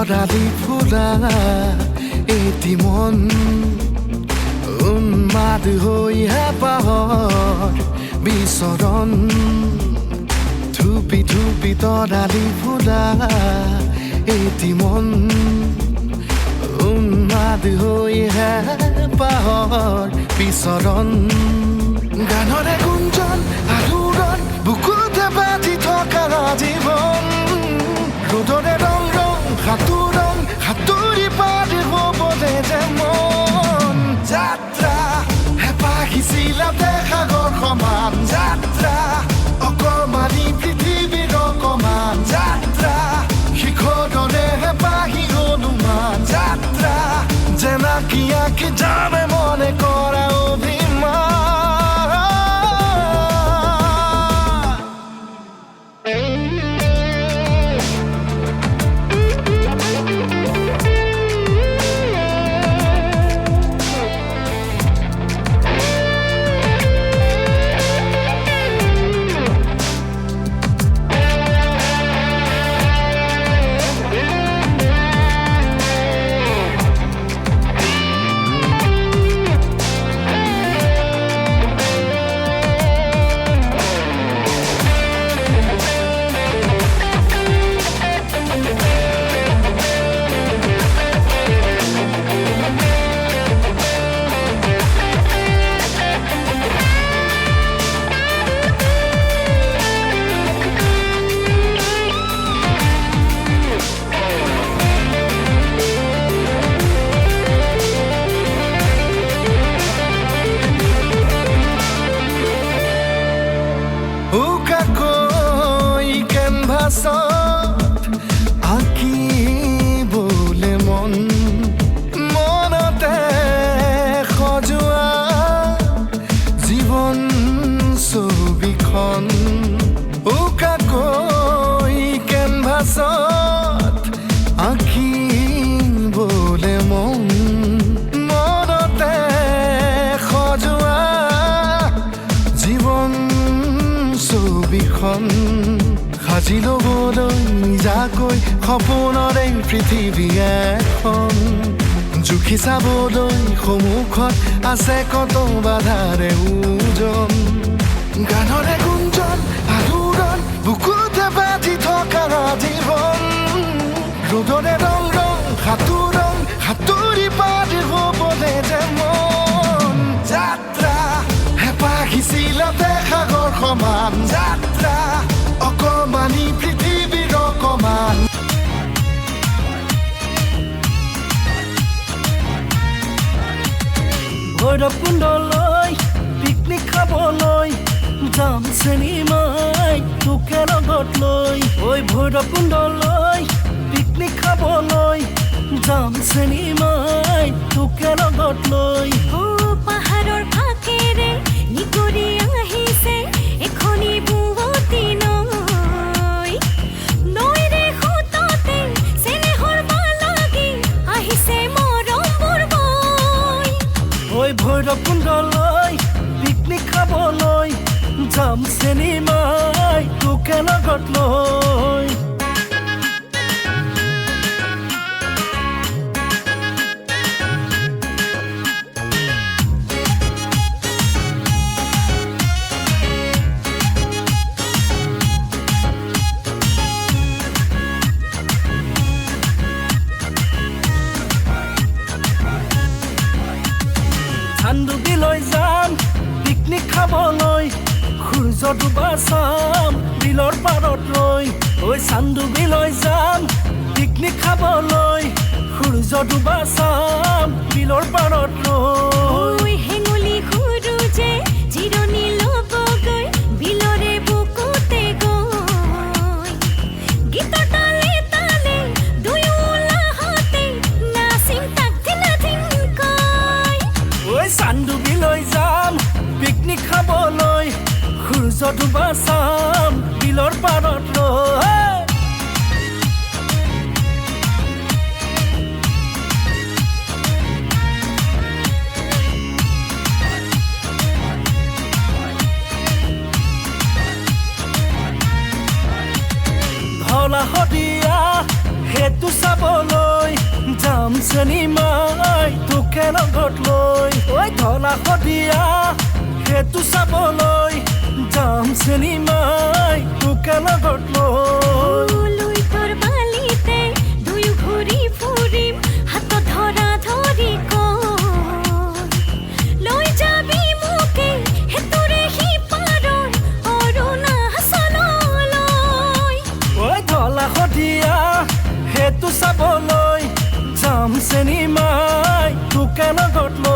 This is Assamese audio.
তৰালি ফুলা এটি মন উন্মাদ হৈ হেঁপাহৰ বিচৰণ ধুপি ধুপি তৰালি ফুলা এটি মন উন্মাদ হৈ হেঁপাহৰ বিচৰণ গানৰে গুঞ্জন আলোড়ন বুকুতে বাজি থকা জীৱন ৰ'দৰে ৰং ৰং সাঁতোৰং সাঁতুৰি পাৰ হ'বলে যে মন যাত্ৰা হেঁপাহিছিলা সাগৰ সমান যাত্ৰা অকমানি পৃথিৱীৰ অকমান যাত্ৰা শিখৰৰে হেঁপাহি অনুমান যাত্ৰা জেনাকি আঁকি যাবে মনে কৰা অভিমান আঁকিবলে মন মনতে সজোৱা জীৱন ছবিখন উকাকৈ কেনভাছত আঁকিবলে মন মনতে সজোৱা জীৱন ছবিখন সাজি ল'বলৈ নিজাকৈ সপোনৰে পৃথিৱী এখন জুখি চাবলৈ সন্মুখত আছে কত বাধাৰে ওজন গানৰে গুঞ্জন আলোড়ন বুকুতে বাজি থকা জীৱন ৰ'দৰে ৰং ৰং সাঁতোৰং সাঁতুৰি পাৰ হ'বলে যে মন যাত্ৰা হেঁপাহিছিলা সাগৰ সমান যাত্ৰা অকমানি পৃথিৱীৰ অকমান ভৈৰৱকুণ্ডলৈ পিকনিক খাবলৈ যাম চিনেমাই তোকে লগত লৈ ঐ ভৈৰৱকুণ্ডলৈ পিকনিক খাবলৈ যাম চিনেমাই তোকে লগত লৈ পাহাৰৰ ফাকেৰে নিকৰি আহিছে এখনি বুৱতী নৈ নৈৰে সোঁততে চেনেহৰ বালাগি আহিছে মৰমবোৰ বৈ ঐ ভৈৰৱকুণ্ডলৈ পিকনিক খাবলৈ যাম চিনেমাই তোকে লগত লৈ চান্দুবিলৈ যাম পিকনিক খাবলৈ সূৰ্য ডুবা চাম বিলৰ পাৰত ৰৈ ঐ চান্দুবিলৈ যাম পিকনিক খাবলৈ সূৰ্য ডুবা চাম বিলৰ পাৰত ৰৈ হেঙুলি সূৰুজে জিৰণি ল'বগৈ বিলৰে বুকুতে গৈ গীতৰ তালে তালে দুয়ো লাহতে নাচিম তাক ধিনকৈ ঐ চান্দুবিলৈ যাম পিকনিক খাবলৈ সূৰ্য ডুবা চাম বিলৰ পাৰত ৰৈ চেনিমাই তোকে লগত লৈ ঐ ধলা শদিয়া সেইটো চাবলৈ যাম চেনিমাই তোকে লগত লৈ লৈ তোৰ বালিতে দুয়ো ঘূৰি ফুৰিম হাতত ধৰা ধৰি লৈ যাবি মোকে হেতুৰে সিপাৰৰ অৰুণাচললৈ ঐ ধলা শদিয়া সেইটো চাবলৈ যাম চেনিমাই তোকে লগত লৈ